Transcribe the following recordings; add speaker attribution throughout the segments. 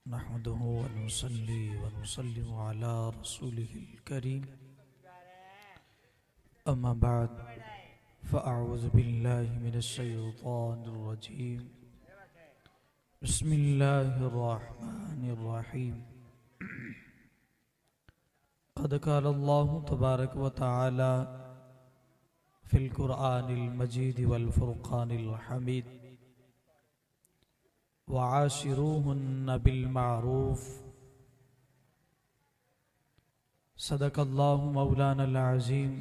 Speaker 1: नहमदुहु व नुसल्ली व नुसल्लिमु अला रसूलिहिल करीम अम्मा बाद फ़अऊज़ु बिल्लाहि मिनश शैतानिर रजीम बिस्मिल्लाहिर रहमानिर रहीम क़द क़ाल अल्लाहु तबारक व तआला फ़िल क़ुरआनिल मजीद वल फ़ुरक़ानिल हमीद वआशिरूहुन्ना बिल मारूफ सदक़ल्लाहु मौलानल अज़ीम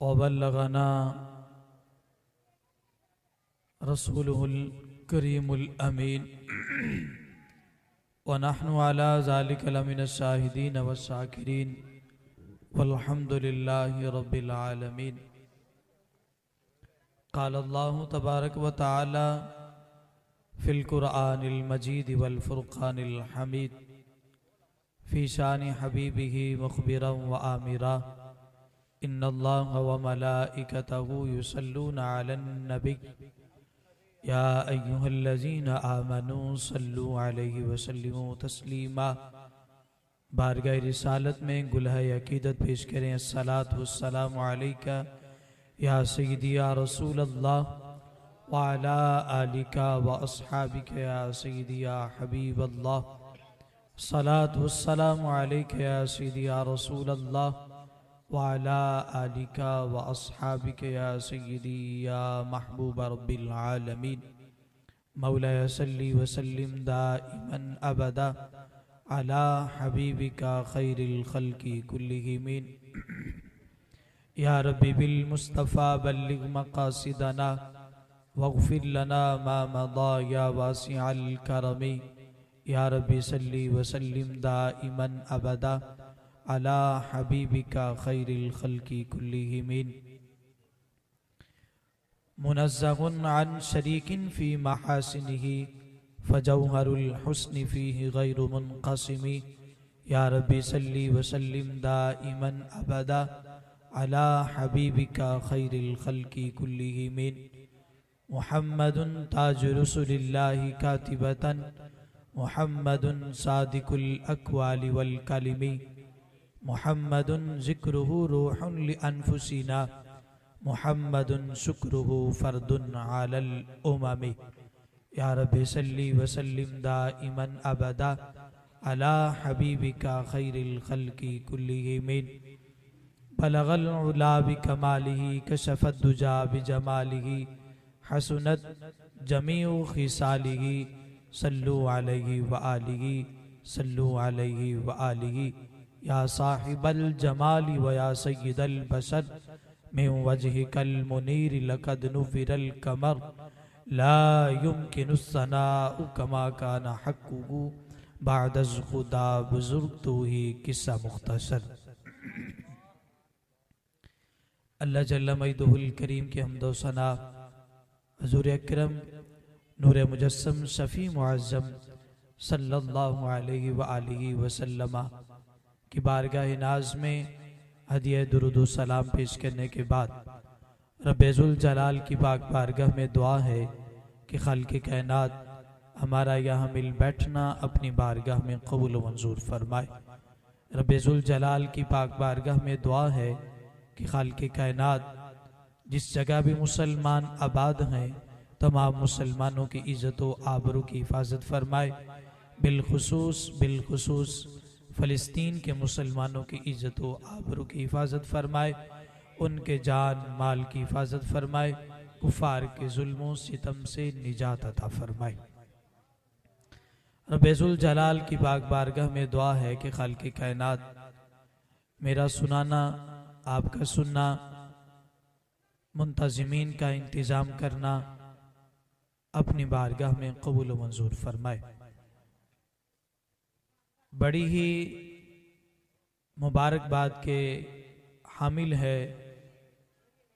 Speaker 1: व बल्लगना रसूलुहुल करीमुल अमीन व नहनु अला ज़ालिका लमिनश शाहिदीन व शाकिरीन वल्हम्दुलिल्लाहि रब्बिल आलमीन। क़ाल अल्लाहु तबारक व तआला फ़िल क़ुरआनिल मजीद वल फ़ुरक़ानिल हमीद फ़ी शानि हबीबिही मुख़बिरन व आमिरा इन्नल्लाह व मलाइकतहु युसल्लूना अलन नबी या अय्युहल्लज़ीना आमनू सल्लु अलैहि व सल्लिमू तस्लीमा। बारगाह रिसालत में गुलह अक़ीदत पेश करें। अस्सलातु वस्सलामु अलैका या सय्यदी या रसूल अल्लाह व अला आलिका व अस्हाबिका या सय्यदी या हबीब अल्लाह। अस्सलातु वस्सलामु अलैका या सय्यदी या रसूल अल्लाह व अला आलिका व अस्हाबिका या सय्यदी या महबूब रब्बिल आलमीन। मौला सल्ली व सल्लिम दाइमन अबदा अला हबीबिका खैरिल खल्की कुल्लिहिमीन। या रब्बी बिल मुस्तफ़ा बल्लिग मक़ासिदना वग़फ़िर लना मा मदा या वासिअल करमी। या रब्बी सल्ली व सल्लिम दाइमन अबदा अला हबीबिका खैरिल खल्की कुल्लिहिमीन। मुनज़्ज़हुन अन शरीकिन फ़ी महासिनिही फ़जौहरुल हुस्नि फ़ीहि गैरु मुनक़सिमी। या रब्बी सल्ली व सल्लिम दाइमन अबदा अला हबीबिका खैरिल खल्की कुल्लिहिमीन। मुहम्मदुन ताजु रसूलिल्लाहि कातिबतन मुहम्मदुन सादिकुल अक़वालि वल कलिमी। मुहम्मदुन ज़िक्रुहु रूहुन लिअन्फुसिना मुहम्मदुन शुक्रुहु फ़र्दुन अलल उममी। या रब्बी सल्ली व सल्लिम दाइमन अबदा अला हबीबिका खैरिल खल्की कुल्लिहिमीन। बलगल उला बिकमालिही कशफ़द दुजा बिजमालिही हसनत जमीउ खिसालिही सल्लु अलैहि व आलिही सल्लु अलैहि व आलिही। या साहिबल जमाली व या सय्यिदल बशर मिन वजहिकल मुनीर लक़द नुव्विरल कमर ला युमकिनुस सनाउ कमा काना हक़्क़ुहु बअदज़ खुदा बुज़ुर्ग तू ही किस्सा मुख्तसर। अल्लाह जल्ल मजदुहुल करीम के हम्दो सना हुज़ूर अकरम नूर मुजस्सम शफ़ी मुअज़्ज़म सल्लल्लाहु अलैहि व आलिहि वसल्लम की बारगाह नाज़ में हदिया दुरूद व सलाम पेश करने के बाद रब्बुल जलाल की पाक बारगाह में दुआ है कि खालिक़ कायनात हमारा यहाँ मिल बैठना अपनी बारगाह में कबूल व मंजूर फरमाए। रब्बुल जलाल की पाक बारगाह में दुआ है कि खालिक़ कायनात जिस जगह भी मुसलमान आबाद हैं तमाम मुसलमानों की इज़्ज़त व आबरू की हिफाजत फरमाए। बिलखुसूस फ़लस्तीन के मुसलमानों की इज़्ज़त व आबरू की हिफाजत फरमाए। उनके जान माल की हिफाजत फरमाए। कुफ़ार के जुल्मों सितम से निजात अता फरमाए। रब्बुल जलाल की पाक बारगाह में दुआ है कि खालिक़ कायनात मेरा सुनाना आपका सुनना मुंतज़िमीन का इंतज़ाम करना अपनी बारगाह में कबूल मंजूर फरमाए। बड़ी ही मुबारकबाद के हामिल है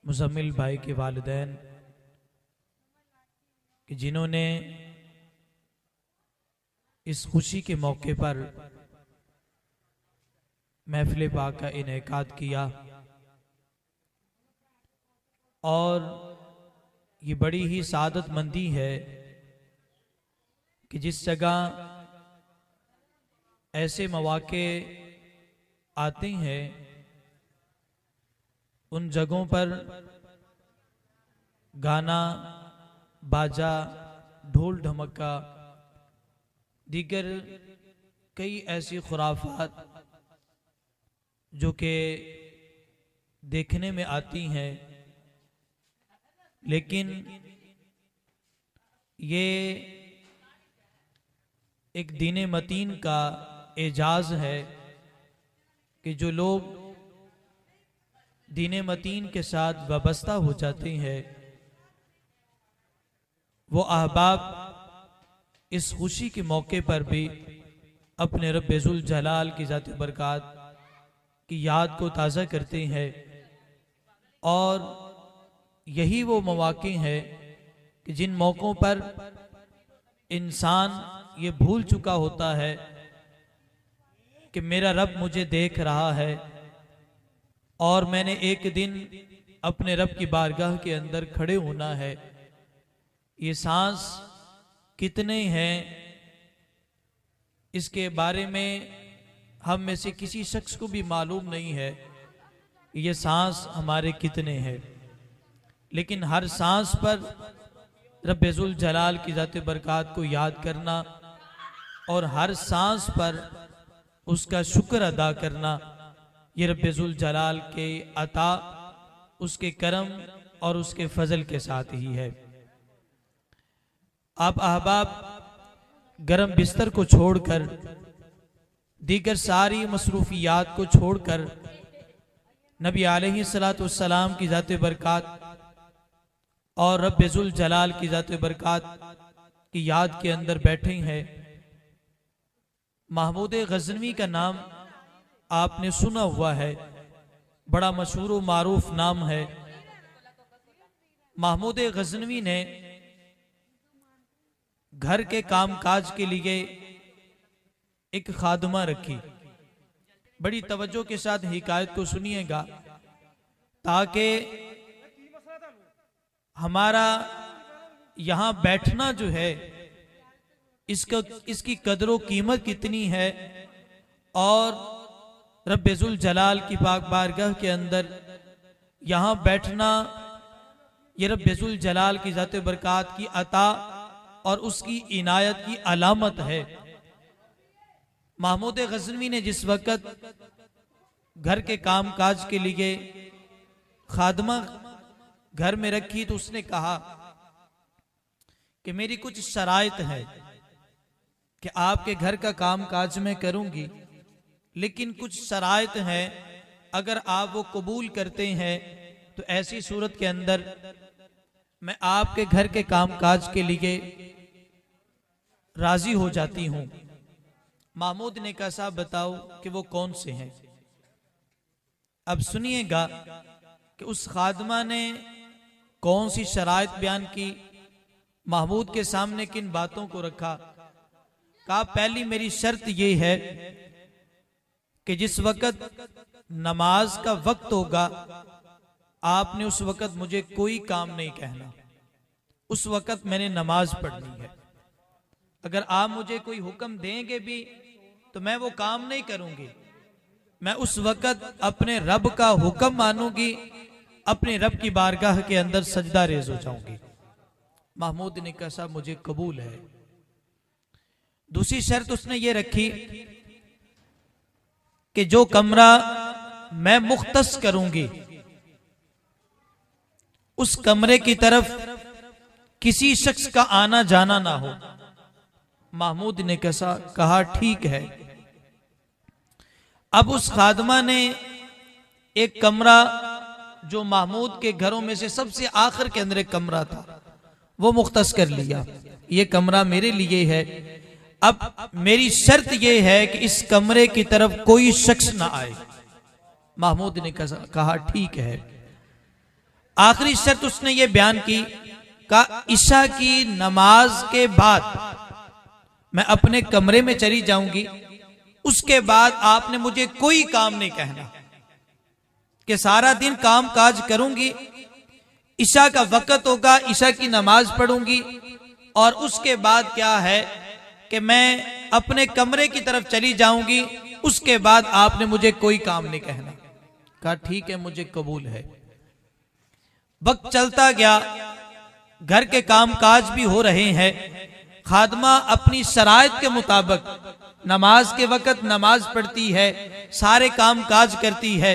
Speaker 1: मुज़म्मिल भाई के वालिदैन कि जिन्होंने इस खुशी के मौके पर महफ़िल पाक का इनेकाद किया और ये बड़ी ही सादतमंदी है कि जिस जगह ऐसे मौके आते हैं उन जगहों पर गाना बाजा ढोल ढमक्का दीगर कई ऐसी खुराफात जो कि देखने में आती हैं, लेकिन ये एक दीन मतीन का एजाज है कि जो लोग दीन मतीन के साथ वाबस्ता हो जाते हैं वो अहबाब इस खुशी के मौके पर भी अपने रब्बुल जलाल की ज़ात बरकात की याद को ताज़ा करते हैं। और यही वो मौके हैं कि जिन मौक़ों पर इंसान ये भूल चुका होता है कि मेरा रब मुझे देख रहा है और मैंने एक दिन अपने रब की बारगाह के अंदर खड़े होना है। ये सांस कितने हैं इसके बारे में हम में से किसी शख्स को भी मालूम नहीं है ये सांस हमारे कितने हैं, लेकिन हर सांस पर रब्बुल जलाल की ज़ात बरकात को याद करना और हर सांस पर उसका शुक्र अदा करना, ये रब्बुल जलाल के अता उसके करम और उसके फजल के साथ ही है। आप अहबाब गरम बिस्तर को छोड़कर दीगर सारी मसरूफियात को छोड़कर नबी अलैहिस्सलातु वस्सलाम की ज़ात बरकात और रब्बुल जलाल की ज़ात बरकात की याद के अंदर बैठे हैं। महमूद गज़नवी का नाम आपने सुना हुआ है, बड़ा मशहूर व मारूफ नाम है। महमूद गज़नवी ने घर के कामकाज के लिए एक खादमा रखी। बड़ी तवज्जो के साथ हिकायत को सुनिएगा ताकि हमारा यहाँ बैठना जो है इसकी कदर कीमत कितनी है और रब्बुल जलाल की पाक बारगाह के अंदर यहाँ बैठना ये रब्बुल जलाल की ज़ात बरकात की अता और उसकी इनायत की अलामत है। महमूद गज़नवी ने जिस वक़्त घर के कामकाज के लिए खादमा घर में रखी तो उसने कहा कि मेरी कुछ शराइत है कि आपके घर का कामकाज मैं करूंगी, लेकिन कुछ शराइत हैं, अगर आप वो कबूल करते हैं तो ऐसी सूरत के अंदर मैं आपके घर के कामकाज के लिए राजी हो जाती हूं। महमूद ने कहा साहब बताओ कि वो कौन से हैं। अब सुनिएगा कि उस खादमा ने कौन सी शराइत बयान की, महमूद के सामने किन बातों को रखा। कहा पहली मेरी शर्त ये है कि जिस वक़्त नमाज का वक्त होगा आपने उस वक़्त मुझे कोई काम नहीं कहना, उस वक़्त मैंने नमाज पढ़नी है। अगर आप मुझे कोई हुक्म देंगे भी तो मैं वो काम नहीं करूंगी, मैं उस वक़्त अपने रब का हुक्म मानूंगी, अपने रब की बारगाह के अंदर सजदा रेज हो जाऊंगी। महमूद ने कहा साहब मुझे कबूल है। दूसरी शर्त उसने ये रखी कि जो कमरा मैं मुख्तस करूंगी उस कमरे की तरफ किसी शख्स का आना जाना ना हो। महमूद ने कहा ठीक है। अब उस खादमा ने एक कमरा जो महमूद के घरों में से सबसे आखिर के अंदर एक कमरा था वो मुख्तस कर लिया, ये कमरा मेरे लिए है। अब मेरी शर्त यह है कि इस कमरे की तरफ कोई शख्स ना आए। महमूद ने कहा ठीक है। आखिरी शर्त उसने ये बयान की का इशा की नमाज के बाद मैं अपने कमरे में चली जाऊंगी, उसके बाद आपने मुझे कोई काम नहीं कहना, कि सारा दिन काम काज करूंगी, इशा का वक़्त होगा, इशा की नमाज पढ़ूंगी और उसके बाद क्या है कि मैं अपने कमरे की तरफ चली जाऊंगी, उसके बाद आपने मुझे कोई काम नहीं कहना। कहा ठीक है, मुझे कबूल है। वक्त चलता गया, घर के काम काज भी हो रहे हैं। खादमा अपनी शराइत के मुताबिक नमाज के वक्त नमाज पढ़ती है, सारे काम काज करती है।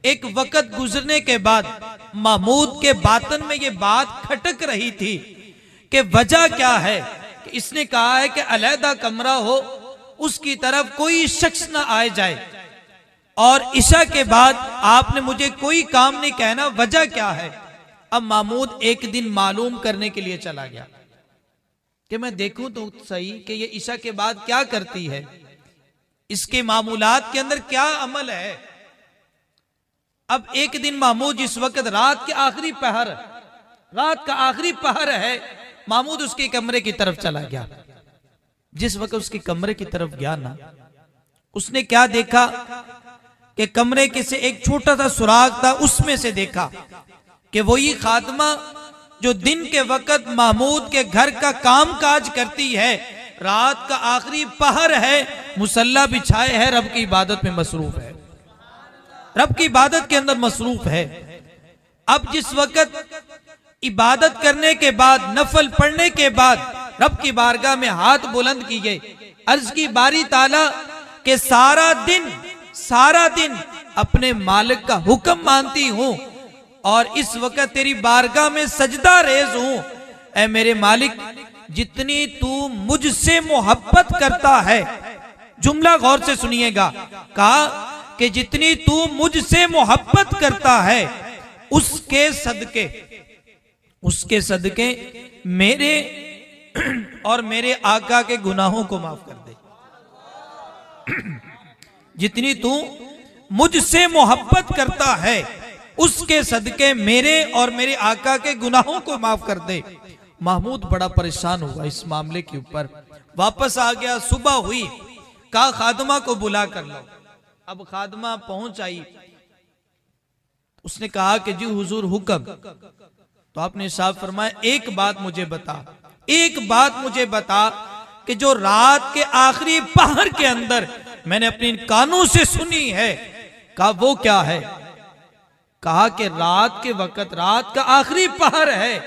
Speaker 1: एक वक्त गुजरने के बाद महमूद के बातन में ये बात खटक रही थी कि वजह क्या है कि इसने कहा है कि अलहदा कमरा हो, उसकी तरफ कोई शख्स ना आए जाए, और ईशा के बाद आपने मुझे कोई काम नहीं कहना, वजह क्या है। अब महमूद एक दिन मालूम करने के लिए चला गया कि मैं देखूं तो सही कि ये ईशा के बाद क्या करती है, इसके मामूलात के अंदर क्या अमल है। अब एक दिन महमूद जिस वक्त रात का आखिरी पहर है, महमूद उसके कमरे की तरफ चला गया। जिस वक्त उसके कमरे की तरफ गया ना, उसने क्या देखा कि कमरे के से एक छोटा सा सुराग था, उसमें से देखा कि वही खात्मा जो दिन के वक्त महमूद के घर का काम काज करती है, रात का आखिरी पहर है, मुसल्ला बिछाए है, रब की इबादत में मसरूफ है, रब की इबादत के अंदर मसरूफ है। अब जिस वक्त इबादत करने के बाद, नफल पढ़ने के बाद रब की बारगाह में हाथ बुलंद किए, अर्ज की बारी ताला के सारा दिन अपने मालिक का हुक्म मानती हूं और इस वक्त तेरी बारगाह में सजदा रेज हूं। ऐ मेरे मालिक, जितनी तू मुझसे मोहब्बत करता है, जुमला गौर से सुनिएगा, कहा कि जितनी तू मुझसे मोहब्बत करता है उसके सदके मेरे और मेरे आका के गुनाहों को माफ कर दे। जितनी तू मुझसे मोहब्बत करता है उसके सदके मेरे और मेरे आका के गुनाहों को माफ कर दे। महमूद बड़ा परेशान हुआ इस मामले के ऊपर, वापस आ गया। सुबह हुई, कहा खादमा को बुला कर लो। अब खादमा पहुंच आई, उसने कहा कि जी हुजूर हुक्म। तो आपने साहब फरमाया एक बात मुझे बता कि जो रात के आखिरी पहर के अंदर मैंने अपने कानों से सुनी है, कहा वो क्या है। कहा कि रात के वक्त, रात का आखिरी पहर है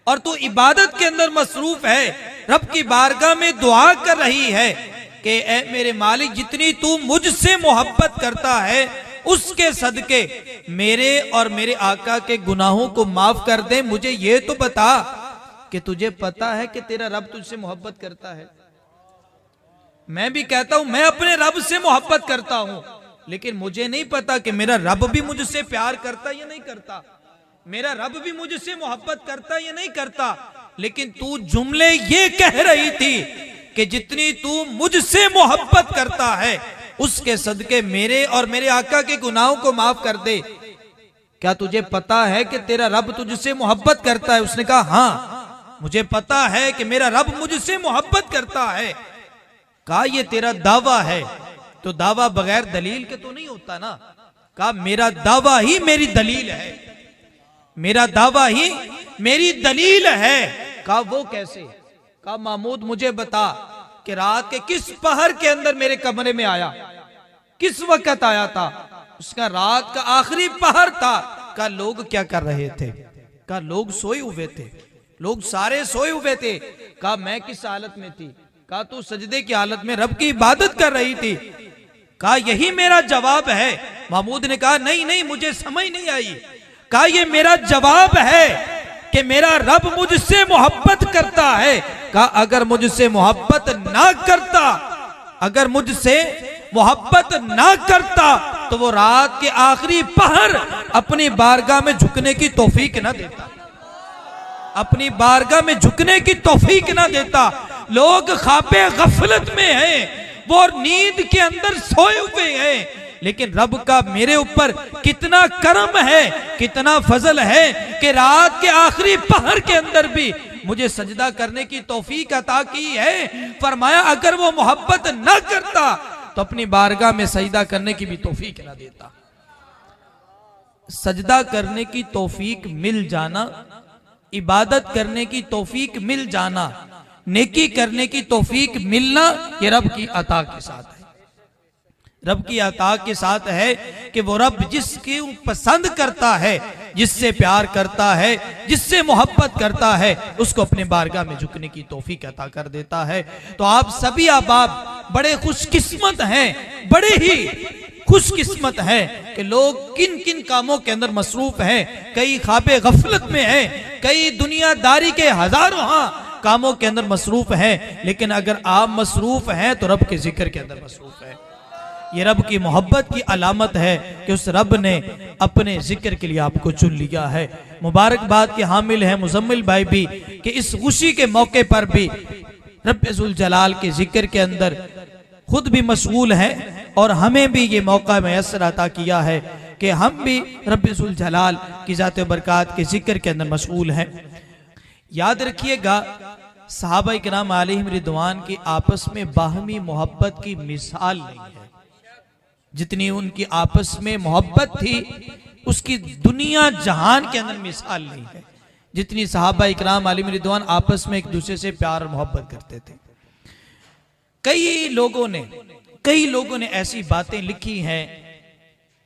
Speaker 1: और तू इबादत के अंदर मसरूफ है, रब की बारगाह में दुआ कर रही है कि ऐ मेरे मालिक, जितनी तू मुझसे मोहब्बत करता है उसके सदके मेरे और मेरे आका के गुनाहों को माफ कर दे। मुझे ये तो बता कि तुझे पता है कि तेरा रब तुझसे मोहब्बत करता है। मैं भी कहता हूं मैं अपने रब से मोहब्बत करता हूं, लेकिन मुझे नहीं पता कि मेरा रब भी मुझसे प्यार करता या नहीं करता, मेरा रब भी मुझसे मोहब्बत करता या नहीं करता। लेकिन तू जुमले ये कह रही थी कि जितनी तू मुझसे मोहब्बत करता है उसके सदके मेरे और मेरे आका के गुनाहों को माफ कर दे। क्या तुझे पता है कि तेरा रब तुझसे मोहब्बत करता है। उसने कहा हाँ मुझे पता है कि मेरा रब मुझसे मोहब्बत करता है। कहा ये तेरा दावा है, तो दावा बगैर दलील के तो नहीं होता ना। कहा मेरा दावा ही मेरी दलील है, मेरा दावा ही मेरी दलील है। कहा वो कैसे। कहा महमूद मुझे बता कि रात के किस पहर के अंदर मेरे कमरे में आया, किस वक्त आया था। उसका रात का आखिरी पहर था। कहा लोग क्या कर रहे थे। कहा लोग सोए हुए थे, लोग सारे सोए हुए थे। कहा मैं किस हालत में थी। कहा तू सजदे की हालत में रब की इबादत कर रही थी। कहा यही मेरा जवाब है। महमूद ने कहा नहीं नहीं मुझे समझ नहीं आई। कहा ये मेरा जवाब है कि मेरा रब मुझसे मोहब्बत करता है। कहा अगर मुझसे मोहब्बत ना करता, अगर मुझसे मोहब्बत ना करता तो वो रात के आखिरी पहर अपनी बारगाह में झुकने की तौफीक ना देता, अपनी बारगाह में झुकने की तौफीक ना देता। लोग ख्वाबे गफलत में हैं, वो नींद के अंदर सोए हुए हैं, लेकिन रब का मेरे ऊपर कितना करम है, कितना फजल है कि रात के आखिरी पहर के अंदर भी मुझे सजदा करने की तौफीक अता की है। फरमाया अगर वो मोहब्बत न करता तो अपनी बारगाह में सजदा करने की भी तौफीक न देता। सजदा करने की तौफीक मिल जाना, इबादत करने की तौफीक मिल जाना, नेकी करने की तौफीक मिलना ये रब की अता के साथ है। रब की अता के साथ है कि वो रब जिसकी पसंद करता है, जिससे प्यार करता है, जिससे मोहब्बत करता है, उसको अपने बारगाह में झुकने की तौफीक अता कर देता है। तो आप सभी अहबाब बड़े खुशकिस्मत हैं, बड़े ही खुशकिस्मत हैं कि लोग किन किन कामों के अंदर मसरूफ हैं। कई ख्वाबे गफलत में हैं, कई दुनियादारी के हजारों कामों के अंदर मसरूफ हैं, लेकिन अगर आप मसरूफ हैं तो रब के जिक्र के अंदर मसरूफ है। ये रब की मोहब्बत की अलामत है कि उस रब ने अपने जिक्र के लिए आपको चुन लिया है। मुबारकबाद के हामिल हैं मुजम्मिल भाई भी कि इस खुशी के मौके पर भी रब्बुल जलाल के जिक्र के अंदर खुद भी मशगूल हैं और हमें भी ये मौका मैसर अता किया है कि हम भी रब्बुल जलाल की ज़ात बरकात के जिक्र के अंदर मशगूल हैं। याद रखिएगा, सहाबा इकराम अलैहिम रिदवान की आपस में बाहमी मोहब्बत की मिसाल नहीं है। जितनी उनकी आपस में मोहब्बत थी उसकी दुनिया जहान के अंदर मिसाल नहीं है। जितनी सहाबा इकराम अलैहिम रिदवान आपस में एक दूसरे से प्यार और मोहब्बत करते थे। कई लोगों ने ऐसी बातें लिखी हैं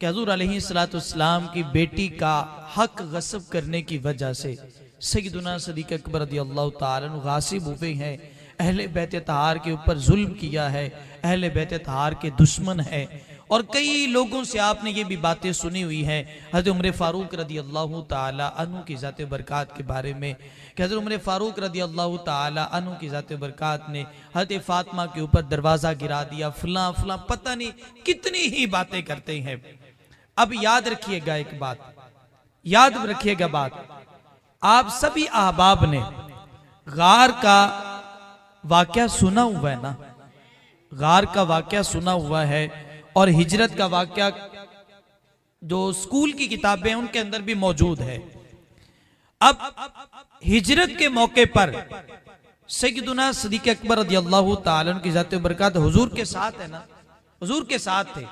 Speaker 1: कि हुजूर अलैहिस्सलाम की बेटी का हक गस्ब करने की वजह से सय्यदुना सदीक अकबर रज़ियल्लाहु ताला अन्हु गासिब हुए हैं, अहले बैत तहार के ऊपर जुल्म किया है, अहले बैत तहार के दुश्मन है। और कई लोगों से आपने ये भी बातें सुनी हुई हैं हज़रत उमर फारूक रज़ियल्लाहु ताला अन्हु की ज़ात बरकात के बारे में कि हज़रत उमर फारूक रज़ियल्लाहु ताला अन्हु की ज़ात बरकात ने हज़रत फातिमा के ऊपर दरवाज़ा गिरा दिया, फलां फलां, पता नहीं कितनी ही बातें करते हैं। अब याद रखिएगा एक बात, याद रखिएगा बात, आप सभी अहबाब ने गार का वाकया सुना हुआ है ना, गार का वाकया सुना हुआ है और हिजरत का वाकया जो स्कूल की किताबें हैं उनके अंदर भी मौजूद है। अब हिजरत के मौके पर सय्यदुना सदीक अकबर रज़ियल्लाहु ताला अन्हु की ज़ात बरकात हुजूर के साथ है ना, हुजूर के साथ थे।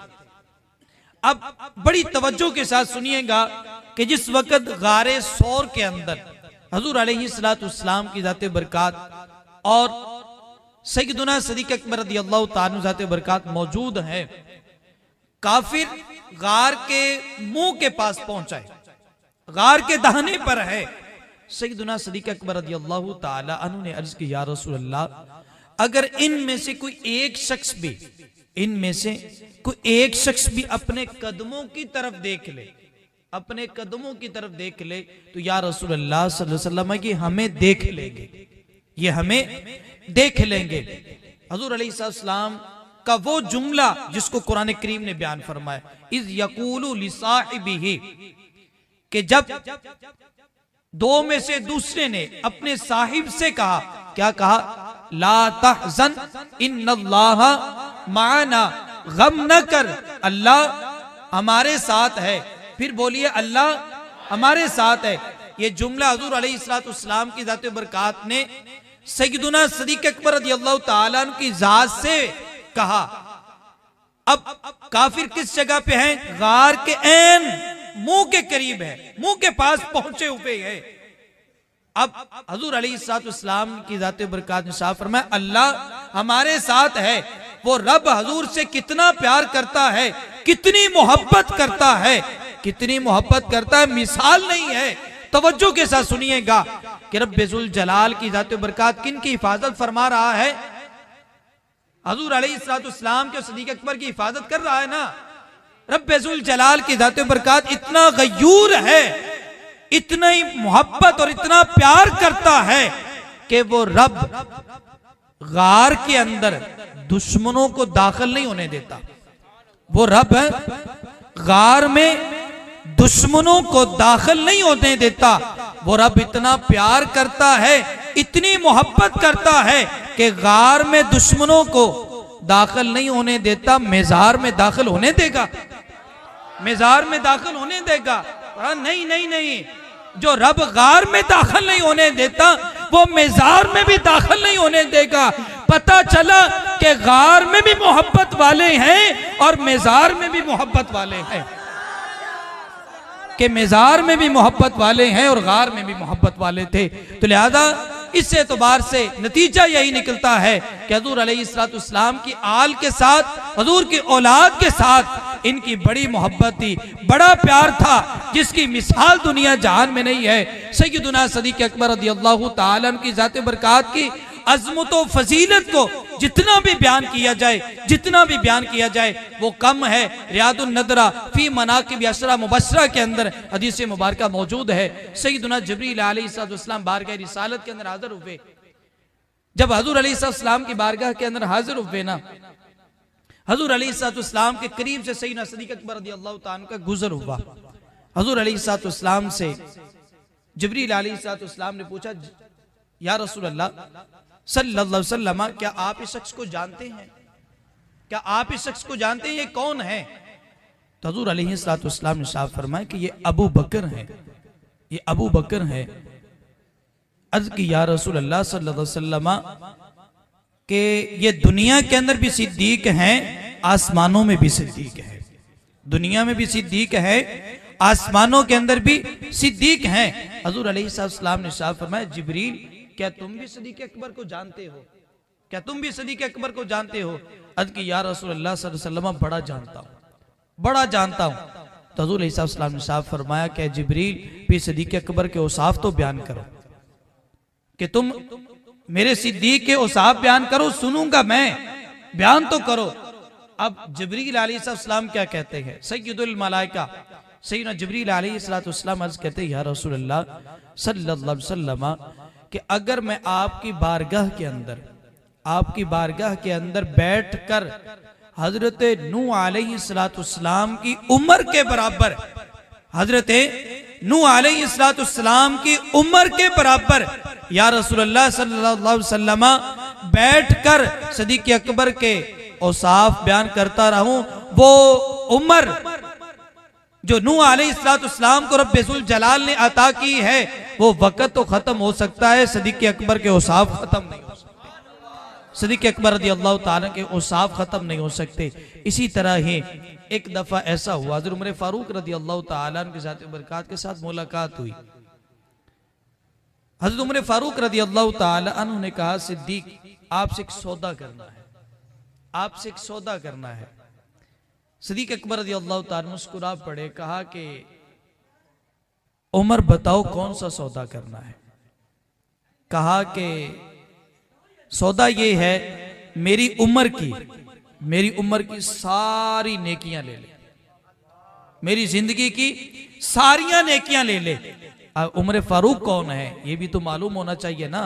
Speaker 1: अब बड़ी तवज्जो के साथ सुनिएगा कि जिस वक्त गारे सौर के अंदर हुजूर अलैहिस्सलाम की ज़ात बरकात और सय्यदुना सदीक अकबर रज़ियल्लाहु ताला अन्हु ज़ात बरकात मौजूद है, काफिर गार के मुंह के पास पहुंचाए, गार के दाहिने पर है। सय्यदुना सदीक अकबर रज़ियल्लाहु ताला अन्हु ने अर्ज की, या रसूल अल्लाह, अगर इनमें से कोई एक शख्स भी, इनमें से कोई एक शख्स भी अपने कदमों की तरफ देख ले, अपने कदमों की तरफ देख ले, तो या रसूल अल्लाह सल्लल्लाहु अलैहि वसल्लम ये हमें देख लेंगे, ये हमें देख लेंगे। हुजूर अलैहिस्सलाम का वो जुमला जिसको कुरान करीम ने बयान फरमाया, इज़ यकूलु लिसाहिबिही, कि जब दो में से दूसरे ने अपने साहिब से कहा, क्या कहा, ला तहज़न इन्नल्लाह माना, गम न कर, अल्लाह हमारे साथ है। फिर बोलिए, अल्लाह हमारे साथ है। ये जुमला हुजूर अलैहिस्सलाम की ज़ात बरकात ने सय्यदुना सदीक अकबर रज़ियल्लाहु ताला अन्हु की जात से कहा। अब काफिर किस जगह पे हैं? गार के ऐन मुंह के करीब है, मुंह के पास पहुंचे हुए हैं। अब हुजूर अलैहिस्सलाम की ज़ात बरकात ने साफ फरमाया, अल्लाह हमारे साथ है। वो रब हुजूर से कितना प्यार करता है, कितनी मोहब्बत करता है, कितनी मोहब्बत करता है, मिसाल नहीं है। तवज्जो के साथ सुनिएगा कि रब्बुल जलाल की ज़ात बरकात किन की हिफाजत फरमा रहा है? हुजूर अलैहिस्सलाम के सदीक अकबर की हिफाजत कर रहा है ना। रब्बुल जलाल की ज़ात बरकात इतना गयूर है, इतना ही मोहब्बत और इतना प्यार करता है कि वो रब गार के अंदर दुश्मनों को दाखिल नहीं होने देता। वो रब गार में दुश्मनों को दाखिल नहीं होने देता। वो रब इतना प्यार करता है, इतनी मोहब्बत करता है कि गार में दुश्मनों को दाखिल नहीं होने देता, मेजार में दाखिल होने देगा, मेजार में दाखिल होने देगा। नहीं नहीं नहीं, जो रब गार में दाखिल नहीं होने देता वो मेजार में भी दाखिल नहीं होने देगा। पता चला कि गार में भी मोहब्बत वाले हैं और मेजार में भी मोहब्बत वाले हैं, कि मेजार में भी मोहब्बत वाले हैं और गार में भी मोहब्बत वाले थे। तो लिहाजा इस एतबार से नतीजा यही निकलता है कि हजूर अलैहिस्सलाम की आल के साथ, हजूर की औलाद के साथ इनकी बड़ी मोहब्बत थी, बड़ा प्यार था, जिसकी मिसाल दुनिया जहान में नहीं है। सैयदुना सदीक अकबर रज़ियल्लाहु ताला अन्हु की ज़ात बरकात की अज़मत व फजीलत को जितना भी बयान किया जाए, जितना भी बयान किया जाए वो कम है। रियादुन नदरा फी मनाकिब अशरा मुबशरा के अंदर हदीस मुबारक मौजूद है। सैयदुना जिब्रील अलैहिस्सलाम बारगाह रिसालत के अंदर हाजिर हुए। जब हजूर अलैहिस्सलाम की बारगाह के अंदर हाजिर हुए ना, हजूर अलैहिस्सलाम के करीब से सैयदना सदीक अकबर रज़ियल्लाहु ताला अन्हु का गुजर हुआ। हजूर अलैहिस्सलाम से जिब्रील अलैहिस्सलाम ने पूछा, या रसूल अल्लाह सल्लल्लाहु अलैहि वसल्लम, क्या आप इस शख्स को जानते हैं? क्या आप इस शख्स को जानते हैं? ये कौन है? तो हजूर अलैहिस्सलाम ने साफ फरमाया कि ये अबू बकर है, ये अबू बकर है। अर्ज की या रसूल अल्लाह सल्लल्लाहु अलैहि वसल्लम कि ये दुनिया के अंदर भी सिद्दीक हैं, आसमानों में भी सिद्दीक है। दुनिया में भी सिद्दीक है, आसमानों के अंदर भी सिद्दीक हैं। हजूर अलैहिस्सलाम ने साफ फरमाया, जिब्रील क्या तुम भी सदीक अकबर को जानते हो? क्या तुम भी सदीक अकबर को जानते हो? अर्ज की या रसूल अल्लाह सल्लल्लाहु अलैहि वसल्लम बड़ा जानता हूँ, बड़ा जानता हूँ। तो हजूर अलैहिस्सलाम ने साफ फरमाया कि जिब्रील भी सदीक अकबर के औसाफ तो बयान करो, कि तुम मेरे सिद्दीक के औसाफ बयान करो, सुनूंगा मैं, बयान तो करो। अब जिब्रील अलैहिस्सलाम क्या कहते हैं? सय्यदुल मलाइका सैयदना जिब्रील अलैहिस्सलाम अर्ज कहते हैं, या रसूल अल्लाह सल्लल्लाहु अलैहि वसल्लम कि अगर मैं आपकी बारगाह के अंदर, आपकी बारगाह के अंदर बैठकर हजरत नूह अलैहिस्सलाम की उम्र के बराबर, हजरत नूह अलैहिस्सलाम की उम्र के बराबर या रसूलुल्लाह सल्लल्लाहु अलैहि वसल्लम बैठकर सदीक अकबर के औसाफ बयान करता रहूं, वो उम्र जो नूह अलैहिस्सलाम को रब्बुल जलाल ने अता की है, वो वक़्त तो खत्म हो सकता है, सदीक अकबर के औसाफ खत्म नहीं हो सकते। सदीक अकबर रज़ियल्लाहु ताला के औसाफ खत्म नहीं हो सकते। इसी तरह ही एक दफा ऐसा हुआ, हज़रत उमर फारूक रज़ियल्लाहु ताला अन्हु की ज़ात बरकात के साथ मुलाकात हुई। हज़रत उमर फारूक रज़ियल्लाहु ताला अन्हु ने कहा, सिद्दीक आपसे एक सौदा करना है, आपसे एक सौदा करना है। सदीक अकबर रज़ियल्लाहु ताला मुस्कुरा पड़े, कहा कि उमर बताओ कौन सा सौदा करना है? कहा कि सौदा ये है, मेरी उम्र की सारी नेकियां ले ले, मेरी जिंदगी की सारियां नेकियां ले ले। उमर फारूक कौन है ये भी तो मालूम होना चाहिए ना,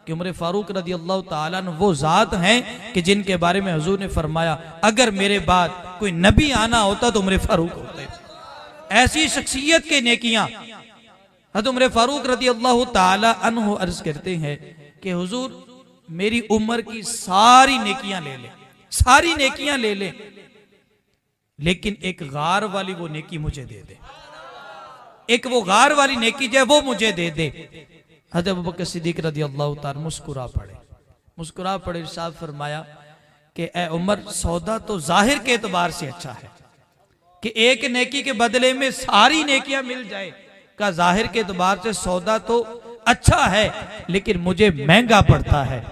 Speaker 1: कि उमर फारूक रज़ियल्लाहु ताला अन्हु वो जात हैं कि जिनके बारे में हुजूर ने फरमाया, अगर मेरे बाद कोई नबी आना होता तो उमर फारूक होते। ऐसी शख्सियत के नेकियां हज़रत उमर फारूक रज़ियल्लाहु ताला अन्हु अर्ज करते हैं कि हुजूर मेरी उम्र की सारी नेकियां ले ले, सारी नेकियां ले ले, लेकिन एक गार वाली वो नेकी मुझे दे दे, एक वो गार वाली नेकी जो है वो मुझे दे दे। हज़रत अबू बकर सिद्दीक रज़ियल्लाहु ताला मुस्कुरा पड़े, इरशाद फरमाया कि ए उमर, सौदा तो जाहिर के एतबार से अच्छा है कि एक नेकी के बदले में सारी नेकियां मिल जाए, का जाहिर के एतबार से सौदा तो अच्छा है, लेकिन मुझे महंगा पड़ता है,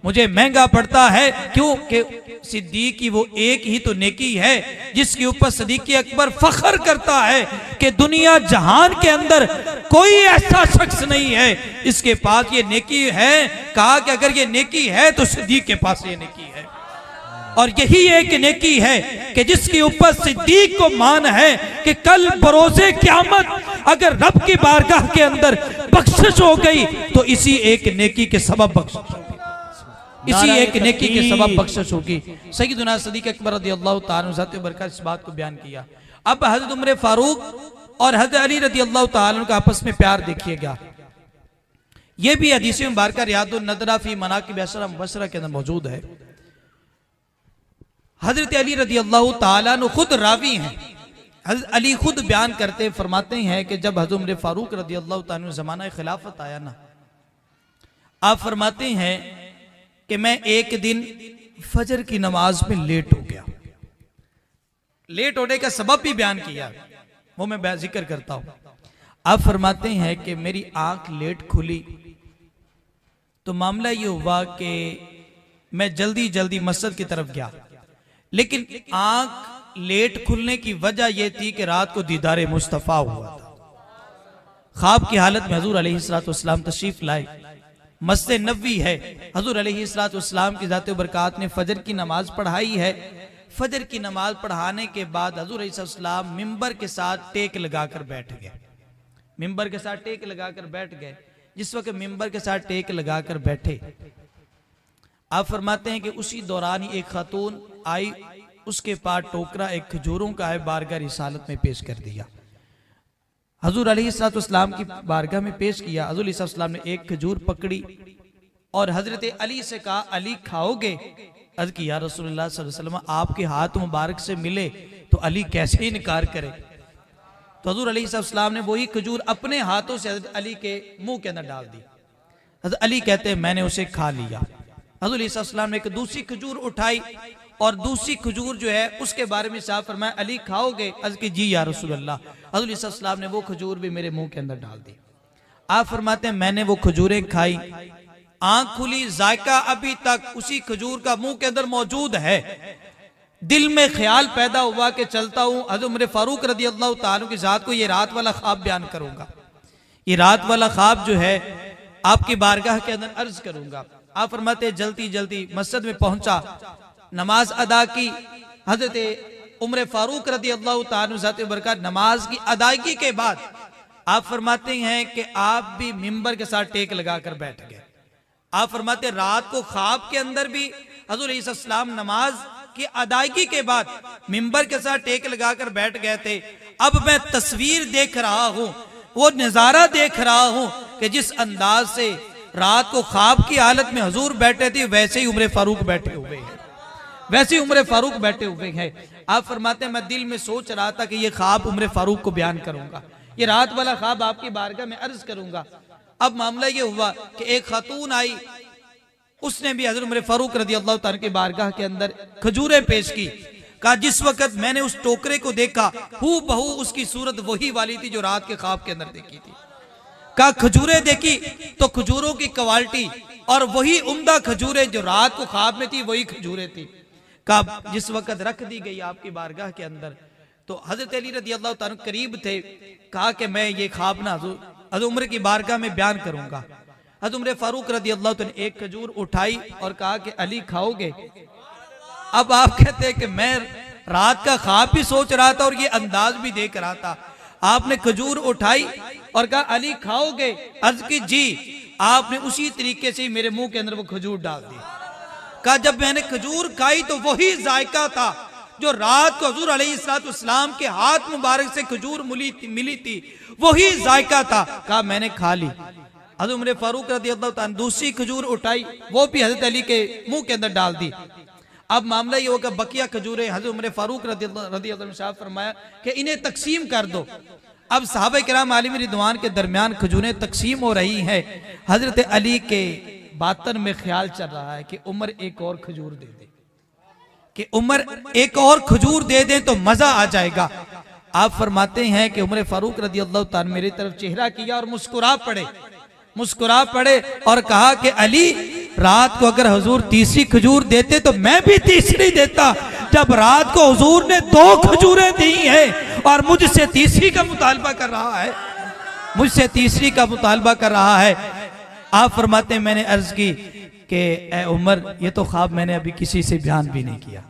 Speaker 1: मुझे महंगा पड़ता है। क्यों? कि सिद्दीक की वो एक ही तो नेकी है जिसके ऊपर सदीक अकबर फख्र करता है कि दुनिया जहान के अंदर कोई ऐसा शख्स नहीं है इसके पास ये नेकी है। कहा कि अगर ये नेकी है तो सिद्दीक के पास ये नेकी है, और यही एक नेकी है कि जिसके ऊपर सिद्दीक को मान है कि कल बरोज़े क़यामत अगर रब की बारगाह के अंदर बख्शिश हो गई तो इसी एक नेकी के सबब बख्शिश होगी, इसी एक नेकी के सबब बख्शिश होगी। सय्यदुना सदीक अकबर रज़ियल्लाहु ताला अन्हु बरकत इस बात को बयान किया। अब हज़रत उमर फारूक और हज़रत अली रज़ियल्लाहु ताला का आपस में प्यार देखिएगा, यह भी हदीस मुबारक रियादुन नदरा फी मनाकिब अशरा मुबशरा के अंदर मौजूद है। हजरत अली रज़ियल्लाहु ताला अन्हु खुद रावी हैं, हज़रत अली खुद बयान करते फरमाते हैं कि जब हज़रत उमर फारूक रज़ियल्लाहु ताला अन्हु ज़माना खिलाफत आया ना, आप फरमाते हैं कि मैं एक दिन फजर की नमाज में लेट हो गया। लेट होने का सबब भी बयान किया, वो मैं जिक्र करता हूं। आप फरमाते हैं कि मेरी आंख लेट खुली तो मामला ये हुआ कि मैं जल्दी जल्दी मस्जिद की तरफ गया, लेकिन आंख लेट खुलने की वजह यह थी कि रात को दीदार मुस्तफ़ा हुआ था। ख्वाब की हालत में हजूर अलैहिस्सलाम तशरीफ लाए, मस्जिद नबवी है, हजूर अलैहिस्सलाम की ज़ात बरकात ने फजर की नमाज पढ़ाई है। फजर की नमाज पढ़ाने के बाद हजूर अलैहिस्सलाम मिंबर के साथ टेक लगाकर बैठ गए। मिंबर के साथ टेक लगाकर बैठ गए। जिस वक्त मिंबर के साथ टेक लगाकर बैठे, आप फरमाते हैं कि उसी दौरान ही एक खातून आई, उसके पास टोकरा एक खजूरों का है, बारगाह रिसालत में पेश कर दिया। हजूर अलैहिस्सलाम की बारगाह में पेश किया। हजूर अलैहिस्सलाम ने एक खजूर पकड़ी और हजरत अली से कहा, अली खाओगे? अर्ज की, या रसूलुल्लाह सल्लल्लाहु अलैहि वसल्लम, आपके हाथ मुबारक से मिले तो अली कैसे इनकार करे। तो हजूर अलैहिस्सलाम ने वही खजूर अपने हाथों से हजरत अली के मुंह के अंदर डाल दी। हजरत अली कहते हैं मैंने उसे खा लिया। हजूर अलैहिस्सलाम ने एक दूसरी खजूर उठाई और दूसरी खजूर जो है उसके बारे में साफ फरमाया, अली खाओगे? अर्ज की, जी या रसूलल्लाह। हजूर अलैहिस्सलाम ने वो खजूर भी मेरे मुंह के अंदर डाल दी। आप फरमाते हैं मैंने वो खजूरें खाई, आंख खुली, जायका अभी तक उसी खजूर का मुंह के अंदर मौजूद है। दिल में ख्याल पैदा हुआ कि चलता हूं हज़रत उमर फारूक रज़ी अल्लाह तआला की ज़ात को ये रात वाला ख्वाब बयान करूंगा। ये रात वाला ख्वाब जो है आपकी बारगाह के अंदर अर्ज करूंगा। आप फरमाते जल्दी जल्दी मस्जिद में पहुंचा, नमाज अदा की। हजरत उमर फारूक रज़ी अल्लाह तआला ज़ात बरकत नमाज की अदायगी के बाद आप फरमाते हैं कि आप भी मिंबर के साथ टेक लगाकर बैठ गए। आप फरमाते रात को ख्वाब के अंदर भी हजूर अलैहिस्सलाम नमाज की अदायगी के बाद मिंबर के साथ टेक लगाकर बैठ गए थे। अब मैं तस्वीर देख रहा हूं, वो नजारा देख रहा हूं कि जिस अंदाज से रात को ख्वाब की हालत में हजूर बैठे थे वैसे ही उमर फारूक बैठे हुए हैं, वैसे ही उमर फारूक बैठे हुए हैं। आप फरमाते हैं मैं दिल में सोच रहा था कि ये ख्वाब उमर फारूक को बयान करूंगा, ये रात वाला ख्वाब आपकी बारगाह में अर्ज करूंगा। अब मामला ये हुआ कि एक खातून आई, उसने भी हज़रत उमर फारूक रज़ी अल्लाह तआला की बारगाह के अंदर खजूरें पेश की। कहा जिस वक्त मैंने उस टोकरे को देखा हू बहू उसकी सूरत वही वाली थी जो रात के ख्वाब के अंदर देखी थी। कहा खजूरें देखी तो खजूरों की क्वालिटी और वही उम्दा खजूरें जो रात को ख्वाब में थी वही खजूरें थी। कहा जिस वक्त रख दी गई आपकी बारगाह के अंदर तो हजरत अली रज़ी अल्लाह तआला करीब थे। कहा कि मैं ये ख्वाब ना हज़रत उमर की बारगाह में बयान करूंगा। हज़रत उमर फारूक रज़ी अल्लाह तआला ने एक खजूर उठाई और कहा कि अली खाओगे? अब आप कहते हैं कि मैं रात का ख्वाब भी सोच रहा था और ये अंदाज भी देख रहा था। आपने खजूर उठाई और कहा अली खाओगे? अर्ज की जी। आपने उसी तरीके से मेरे मुंह के अंदर वो खजूर डाल दी। कहा जब मैंने खजूर खाई तो वही जायका था जो रात को हुजूर अलैहिस्सलाम के हाथ मुबारक से खजूर मिली थी, वही जायका था। कहा मैंने खा ली। हज़रत उमर फारूक रज़ी अल्लाह तआला दूसरी खजूर उठाई, वो भी हज़रत अली के मुंह के अंदर डाल दी। अब मामला ये होगा बकिया खजूरें हज़रत उमर फारूक रज़ी अल्लाह तआला फरमाया कि इन्हें तकसीम कर दो। अब सहाबा किराम आलिम रिदवान के दरमियान खजूरें तकसीम हो रही हैं। हज़रत अली के बातन में ख्याल चल रहा है कि उमर एक और खजूर दे दे, कि उमर एक और खजूर दे दे तो मजा आ जाएगा। आप फरमाते हैं कि उमर फारूक रज़ी अल्लाह तआला मेरी तरफ चेहरा किया और मुस्कुरा पड़े और कहा कि अली रात को अगर हुजूर तीसरी खजूर देते तो मैं भी तीसरी देता। जब रात को हुजूर ने 2 खजूरें दी हैं और मुझसे तीसरी का मुतालबा कर रहा है, मुझसे तीसरी का मुतालबा कर रहा है। आप फरमाते हैं मैंने अर्ज की कि ए उमर ये तो ख्वाब मैंने अभी किसी से बयान भी नहीं किया,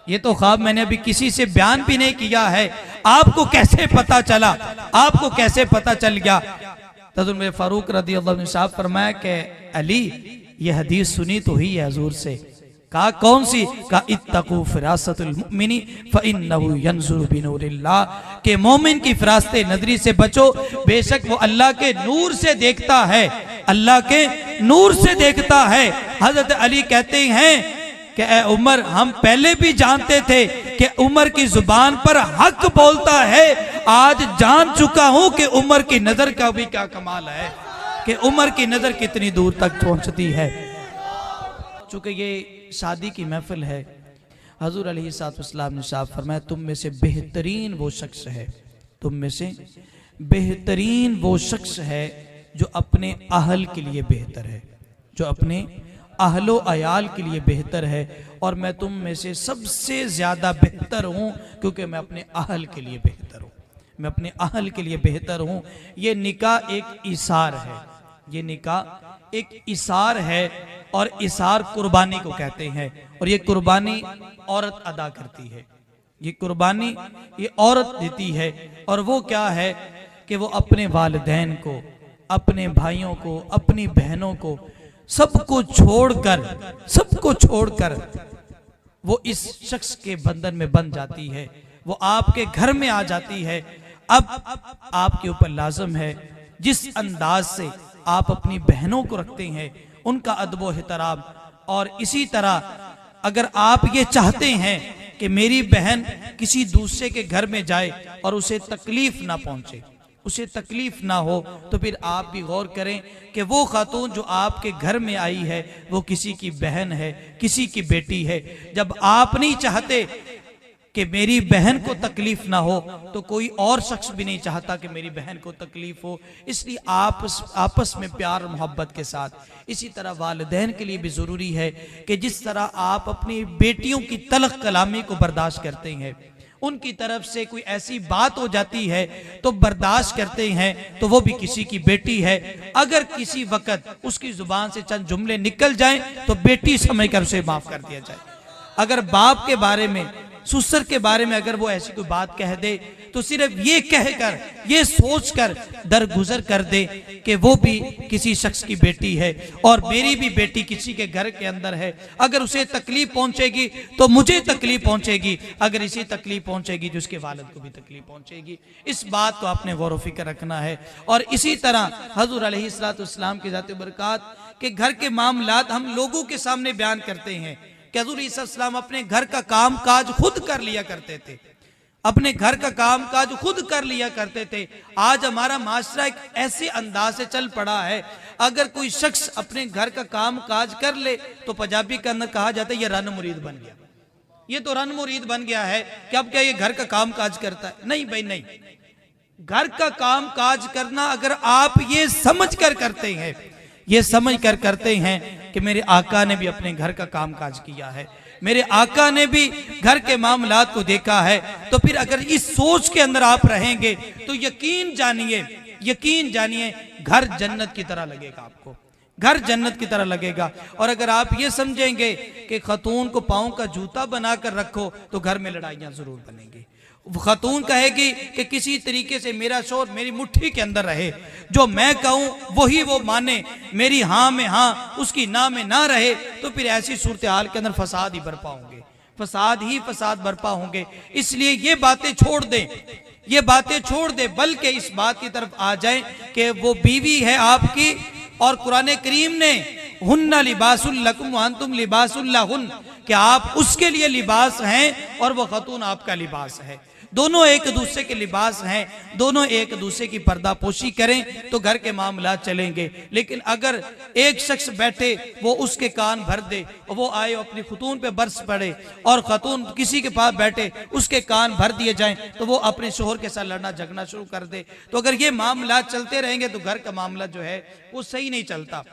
Speaker 1: ये तो ख्वाब मैंने अभी किसी से बयान भी नहीं किया है। आपको कैसे पता चला? आपको कैसे पता चल गया? हज़रत उमर फारूक रज़ी अल्लाह ने साहब फरमाया कि अली ये हदीस सुनी तो ही है हजूर से। कहा कौन सी? कहा इत्तकू फिरासतुल मुमिनी फइन्नहु यंजुरु बिनूरिल्लाह, के मोमिन की फिरासत नजरी से बचो, बेशक वो अल्लाह के नूर से देखता है, अल्लाह के नूर से देखता है। हजरत अली कहते हैं कि ए उमर हम पहले भी जानते थे कि उमर की जुबान पर हक बोलता है, आज जान चुका हूं कि उमर की नजर का भी क्या कमाल है, कि उमर की नजर कितनी दूर तक पहुंचती है। चूंकि ये शादी की महफिल है, हजूर अलैहिस्सलाम ने साफ फरमाया तुम में से बेहतरीन वो शख्स है, तुम में से बेहतरीन वो शख्स है जो अपने अहल के लिए बेहतर है, जो अपने अहलो अयाल के लिए बेहतर है, और मैं तुम में से सबसे ज्यादा बेहतर हूं क्योंकि मैं अपने अहल के लिए बेहतर हूं, मैं अपने अहल के लिए बेहतर हूं। ये निकाह एक इसार है, ये निकाह एक इसार है, और इसार कुर्बानी को कहते हैं, और ये कुर्बानी औरत अदा करती है, ये कुर्बानी ये औरत देती है। और वो क्या है कि वो अपने वालिदैन को, अपने भाइयों को, अपनी बहनों को, सबको छोड़कर वो इस शख्स के बंधन में बंध जाती है, वो आपके घर में आ जाती है। अब आपके ऊपर लाजम है जिस अंदाज से आप अपनी बहनों को रखते हैं उनका अदब एहतराम, और इसी तरह अगर आप ये चाहते हैं कि मेरी बहन किसी दूसरे के घर में जाए और उसे तकलीफ ना पहुंचे, उसे तकलीफ ना हो, तो फिर आप भी गौर करें कि वो खातून जो आपके घर में आई है वो किसी की बहन है, किसी की बेटी है। जब आप नहीं चाहते कि मेरी बहन को तकलीफ ना हो, तो कोई और शख्स भी नहीं चाहता कि मेरी बहन को तकलीफ हो। इसलिए आपस में प्यार और मोहब्बत के साथ, इसी तरह वालिदैन के लिए भी ज़रूरी है कि जिस तरह आप अपनी बेटियों की तलख कलामी को बर्दाश्त करते हैं, उनकी तरफ से कोई ऐसी बात हो जाती है तो बर्दाश्त करते हैं, तो वो भी किसी की बेटी है। अगर किसी वक्त उसकी जुबान से चंद जुमले निकल जाएं तो बेटी समझकर उसे माफ कर दिया जाए। अगर बाप के बारे में, ससुर के बारे में अगर वो ऐसी कोई बात कह दे तो सिर्फ ये कहकर, ये सोचकर दरगुजर कर दे कि वो भी किसी शख्स की बेटी है और मेरी भी बेटी किसी के घर के अंदर है। अगर उसे तकलीफ पहुंचेगी तो मुझे तकलीफ पहुंचेगी, अगर इसे तकलीफ पहुंचेगी तो उसके वालिद को भी तकलीफ पहुंचेगी। इस बात को आपने गौर व फिक्र रखना है। और इसी तरह हजूर अलैहिस्सलाम की ज़ात बरकात के घर के मामलात हम लोगों के सामने बयान करते हैं कि हजूर अलैहिस्सलाम अपने घर का काम काज खुद कर लिया करते थे, अपने घर का काम काज खुद कर लिया करते थे। आज हमारा माशरा एक ऐसे अंदाज से चल पड़ा है, अगर कोई शख्स अपने घर का काम काज कर ले तो पंजाबी के अंदर कहा जाता है ये रन मुरीद बन गया, ये तो रन मुरीद बन गया है कि अब क्या ये घर का काम काज करता है। नहीं भाई नहीं, घर का काम काज करना अगर आप ये समझ कर करते हैं, ये समझ कर करते हैं कि मेरे आका ने भी अपने घर का काम काज किया है, मेरे आका ने भी घर के मामलात को देखा है, तो फिर अगर इस सोच के अंदर आप रहेंगे तो यकीन जानिए घर जन्नत की तरह लगेगा, आपको घर जन्नत की तरह लगेगा। और अगर आप ये समझेंगे कि खतून को पाँव का जूता बनाकर रखो तो घर में लड़ाइयाँ जरूर बनेंगी। खतून कहेगी कि किसी तरीके से मेरा शोर मेरी मुट्ठी के अंदर रहे, जो मैं कहूँ वही वो माने, मेरी हाँ में हाँ उसकी ना में ना रहे, तो फिर ऐसी सूरत हाल के अंदर फसाद ही बरपा होंगे, फसाद बरपा होंगे। इसलिए ये बातें छोड़ दें, ये बातें छोड़ दे, बल्कि इस बात की तरफ आ जाए कि वो बीवी है आपकी, और कुरान करीम ने हुन्ना लिबासुल लकुम व अंतुम लिबासुल लहुन, कि आप उसके लिए लिबास हैं और वह खतून आपका लिबास है। दोनों एक दूसरे के लिबास हैं, दोनों एक दूसरे की पर्दापोशी करें तो घर के मामला चलेंगे। लेकिन अगर एक शख्स बैठे वो उसके कान भर दे, और वो आए अपनी खतून पे बरस पड़े, और खतून किसी के पास बैठे उसके कान भर दिए जाएं, तो वो अपने शोहर के साथ लड़ना झगड़ना शुरू कर दे, तो अगर ये मामला चलते रहेंगे तो घर का मामला जो है वो सही नहीं चलता।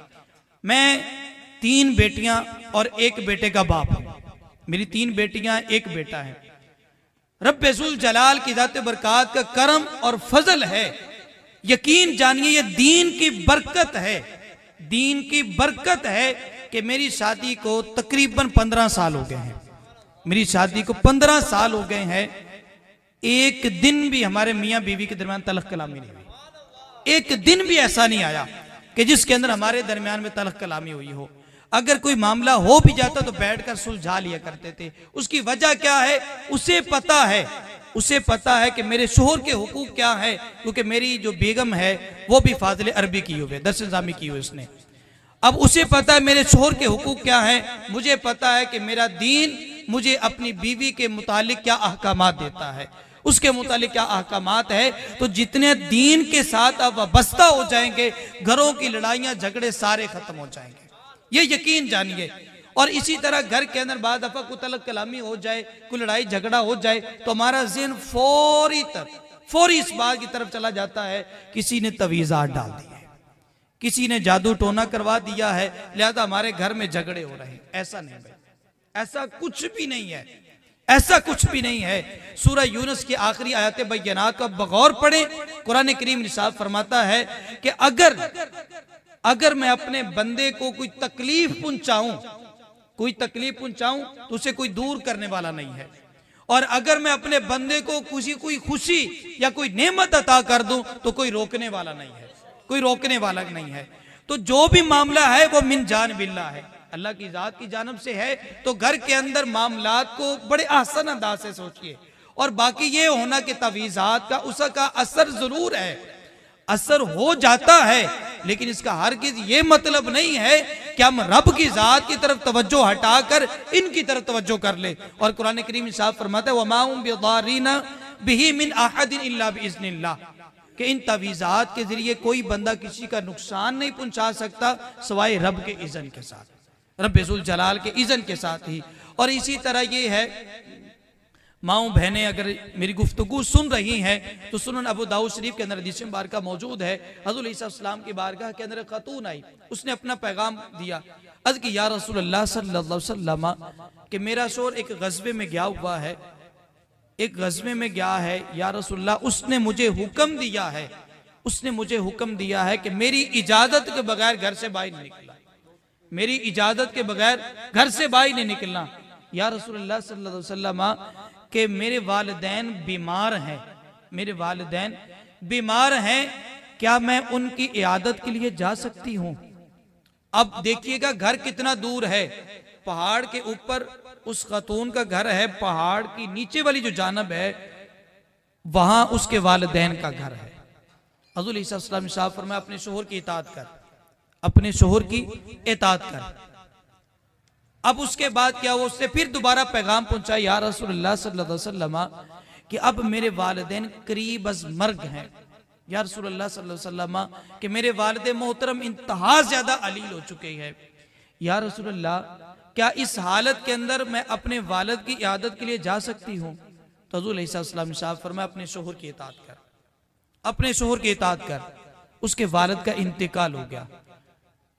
Speaker 1: मैं 3 बेटियां और 1 बेटे का बाप हूं, मेरी 3 बेटियां 1 बेटा है। रब्बुल जलाल की ज़ात बरकात का करम और फजल है, यकीन जानिए ये दीन की बरकत है, दीन की बरकत है कि मेरी शादी को तकरीबन 15 साल हो गए हैं, मेरी शादी को 15 साल हो गए हैं। एक दिन भी हमारे मियाँ बीवी के दरमियान तलख कलामी नहीं हुई, एक दिन भी ऐसा नहीं आया कि जिसके अंदर हमारे दरमियान में तलख कलामी हुई हो। अगर कोई मामला हो भी जाता तो बैठकर सुलझा लिया करते थे। उसकी वजह क्या है, उसे पता है कि मेरे शोहर के हुकूक क्या है, क्योंकि मेरी जो बेगम है वो भी फाजिल अरबी की हुई है, दर्स निज़ामी की हुई उसने। अब उसे पता है मेरे शोहर के हुकूक क्या है, मुझे पता है कि मेरा दीन मुझे अपनी बीवी के मुतालिक क्या अहकामात देता है, उसके मुतालिक क्या अहकामात है। तो जितने दीन के साथ आप वाबस्ता हो जाएंगे, घरों की लड़ाइयाँ झगड़े सारे खत्म हो जाएंगे, ये यकीन जानिए। और इसी तरह घर के अंदर बाद दफा कोई तलक कलामी हो जाए, कोई लड़ाई झगड़ा हो जाए, तो हमारा ज़हन फौरी इस बात की तरफ चला जाता है किसी ने तवीज़ात डाल दी है,
Speaker 2: किसी ने जादू टोना करवा दिया है लिहाजा हमारे घर में झगड़े हो रहे हैं। ऐसा नहीं भाई, ऐसा कुछ भी नहीं है, ऐसा कुछ भी नहीं है। सूरह यूनुस की आखिरी आयत बय्यनात को बगौर पढ़े। कुरान करीम निसाब फरमाता है कि अगर मैं अपने बंदे को कोई तकलीफ पहुंचाऊं तो उसे कोई दूर करने वाला नहीं है, और अगर मैं अपने बंदे को कोई खुशी या कोई नेमत अता कर दूं तो कोई रोकने वाला नहीं है, कोई रोकने वाला नहीं है। तो जो भी मामला है वो मिन जान बिल्ला है, अल्लाह की जात की जानब से है। तो घर के अंदर मामलात को बड़े आसान अंदाज से सोचिए। और बाकी ये होना कि तवीज़ात का उसका असर जरूर है, असर हो जाता है, लेकिन इसका हरगिज़ ये मतलब नहीं है कि हम रब की जात की तरफ तवज्जो हटाकर इनकी तरफ तवज्जो कर ले। और कुरान करीम साहब फरमाता है वमा हुम बिदारिना बिही मिन अहदिन इल्ला बिइज़्निल्लाह, कि इन तवीज़ात के जरिए कोई बंदा किसी का नुकसान नहीं पहुंचा सकता सिवाय रब के इज़्न के साथ, रब्बे ज़ुल जलाल के इज़्न के साथ ही। और इसी तरह ये है, माओ बहनें अगर मेरी गुफ्तगू सुन रही हैं तो सुनन अबू दाऊद शरीफ के अंदर हदीस मुबारका मौजूद है। हज़रत ईसा अलैहिस्सलाम की बारगाह के अंदर एक खातून आई, उसने अपना पैगाम दिया। अर्ज़ की या रसूलल्लाह सल्लल्लाहु अलैहि वसल्लम कि मेरा शोहर एक गज़वे में गया हुआ है, एक गज़वे में गया है या रसूलल्लाह, उसने मुझे हुक्म दिया है कि मेरी इजाजत के बगैर घर से बाहर नहीं निकलना, मेरी इजाजत के बगैर घर से बाहर नहीं निकलना। या रसूलल्लाह सल्लल्लाहु अलैहि वसल्लम कि मेरे वालिदैन बीमार हैं, क्या मैं उनकी इयादत के लिए जा सकती हूँ? अब देखिएगा घर कितना दूर है, पहाड़ के ऊपर उस खातून का घर है, पहाड़ की नीचे वाली जो जानब है वहां उसके वालिदैन का घर है। हज़रत ईसा अलैहि सलाम फरमाया अपने शोहर की इताअत कर, अपने शोहर की इताअत कर। अब उसके बाद क्या हुआ, उससे फिर दोबारा पैगाम पहुंचा या रसूलुल्लाह सल्लल्लाहु अलैहि वसल्लम कि अब मेरे वालिदैन करीब अज मर्ग हैं, या रसूलुल्लाह सल्लल्लाहु अलैहि वसल्लम कि मेरे वालिद मोहतरम इंतहा ज्यादा अलील हो चुके हैं। या रसूलुल्लाह क्या इस हालत के अंदर मैं अपने वालिद की इयादत के लिए जा सकती हूँ? तो हज़रत ईसा अलैहि सलाम फरमाया अपने शोहर की इताअत कर, अपने शोहर की इताअत कर। उसके वालिद का इंतकाल हो गया।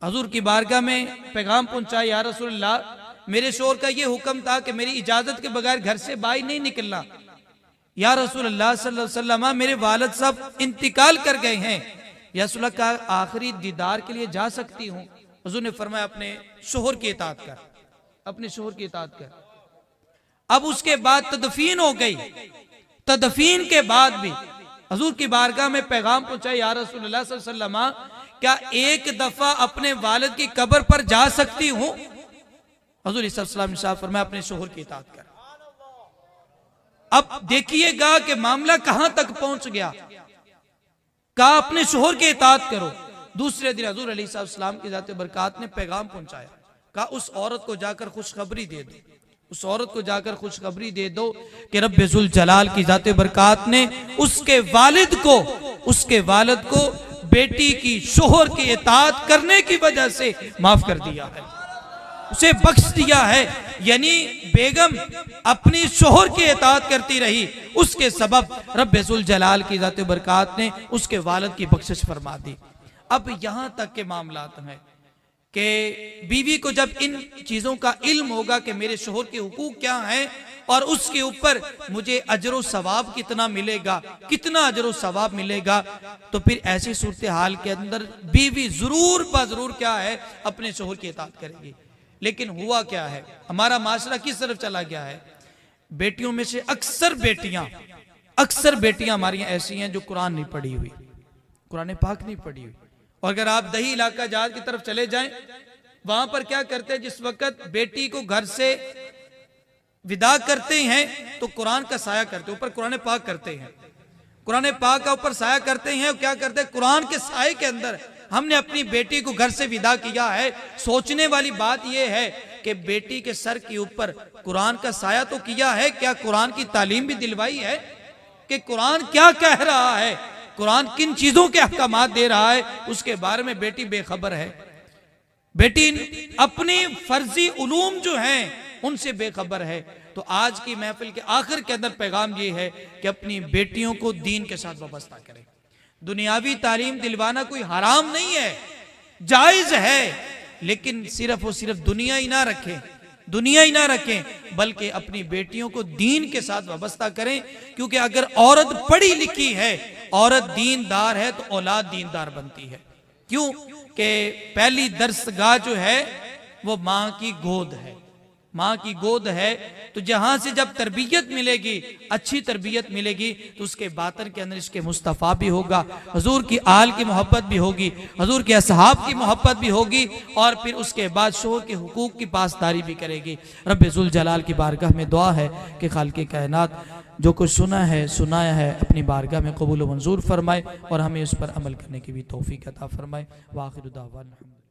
Speaker 2: हजूर की बारगाह में पैगाम पहुंचा या रसूलल्लाह मेरे शोहर का ये हुक्म था कि मेरी इजाजत के बगैर घर से बाहर नहीं निकलना। या रसूलल्लाह सल्लल्लाहु अलैहि वसल्लम मेरे वालिद साहब इंतकाल कर गए हैं, या रसूलल्लाह का आखिरी दीदार के लिए जा सकती हूँ? हजूर ने फरमाया अपने शोहर की इताअत कर, अपने शोहर की इताअत कर। अब उसके बाद तदफीन हो गई। तदफीन के बाद भी हजूर की बारगाह में पैगाम पहुंचा या रसूलल्लाह सल्लल्लाहु अलैहि वसल्लम क्या एक दफा अपने वालिद की कब्र पर जा सकती हूं? हजूर सल्लल्लाहु अलैहि वसल्लम फरमाया अपने शोहर की इताअत कर। अब देखिएगा कि मामला कहां तक पहुंच गया। कहा अपने शोहर की इताअत करो। दूसरे दिन हजूर अलैहिस्सलाम की जाते बरकात ने पैगाम पहुंचाया, कहा उस औरत को जाकर खुशखबरी दे दो, उस औरत को जाकर खुशखबरी दे दो कि रब्बे ज़ुल जलाल की जाते बरकात ने उसके वालिद को बेटी की शोहर की इताअत करने की वजह से माफ कर दिया है, उसे बख्श दिया है। यानी बेगम अपनी शोहर की इताअत करती रही, उसके सबब रब्बे ज़ुल जलाल की जाते बरकात ने उसके वालिद की बख्शिश फरमा दी। अब यहां तक के मामलात हैं कि बीवी को जब इन चीजों का इल्म होगा कि मेरे शोहर के हुकूक क्या हैं और उसके ऊपर मुझे अजर सवाब कितना मिलेगा, कितना अजर सवाब मिलेगा, तो फिर ऐसी सूरत हाल के अंदर बीवी जरूर बजरूर क्या है अपने शोहर की इताअत करेगी। लेकिन हुआ क्या है, हमारा माशरा किस तरफ चला गया है? बेटियों में से अक्सर बेटियां हमारी ऐसी हैं जो कुरान नहीं पढ़ी हुई, कुरान पाक नहीं पढ़ी हुई। और अगर आप दही इलाका जहाज की तरफ चले जाएं, वहां पर क्या करते हैं, जिस वक्त बेटी को घर से विदा करते हैं तो कुरान का साया करते हैं, ऊपर कुरान पाक करते हैं, कुरान पाक का ऊपर साया करते हैं। क्या करते हैं, कुरान के साये के अंदर हमने अपनी बेटी को घर से विदा किया है। सोचने वाली बात यह है कि बेटी के सर के ऊपर कुरान का साया तो किया है, क्या कुरान की तालीम भी दिलवाई है कि कुरान क्या कह रहा है, कुरान किन चीजों के अहकामात दे रहा है, उसके बारे में बेटी बेखबर है। बेटी अपनी फर्जी उलूम जो हैं उनसे बेखबर है। तो आज की महफिल के आखिर के अंदर पैगाम ये है कि अपनी बेटियों को दीन के साथ वाबस्ता करें। दुनियावी तालीम दिलवाना कोई हराम नहीं है, जायज है, लेकिन सिर्फ और सिर्फ दुनिया ही ना रखें, बल्कि अपनी बेटियों को दीन के साथ वाबस्ता करें। क्योंकि अगर औरत पढ़ी लिखी है, औरत दीनदार है, तो औलाद दीनदार बनती है। क्यों कि पहली दरसगाह जो है वो माँ की गोद है, माँ की गोद है। तो जहां से जब तरबियत मिलेगी, अच्छी तरबियत मिलेगी, तो उसके बातन के अंदर इसके मुस्तफ़ा भी होगा, हजूर की आल की मोहब्बत भी होगी, हजूर के असहाब की मोहब्बत भी होगी, और फिर उसके बाद शोहर के हुकूक की पासदारी भी करेगी। रब्बे जुल जलाल की बारगाह में दुआ है कि खालिक़े कायनात जो कुछ सुनाया है अपनी बारगाह में कबूल व मंजूर फरमाए, और हमें उस पर अमल करने की भी तौफीक अता फरमाए। वाखिर दावाना।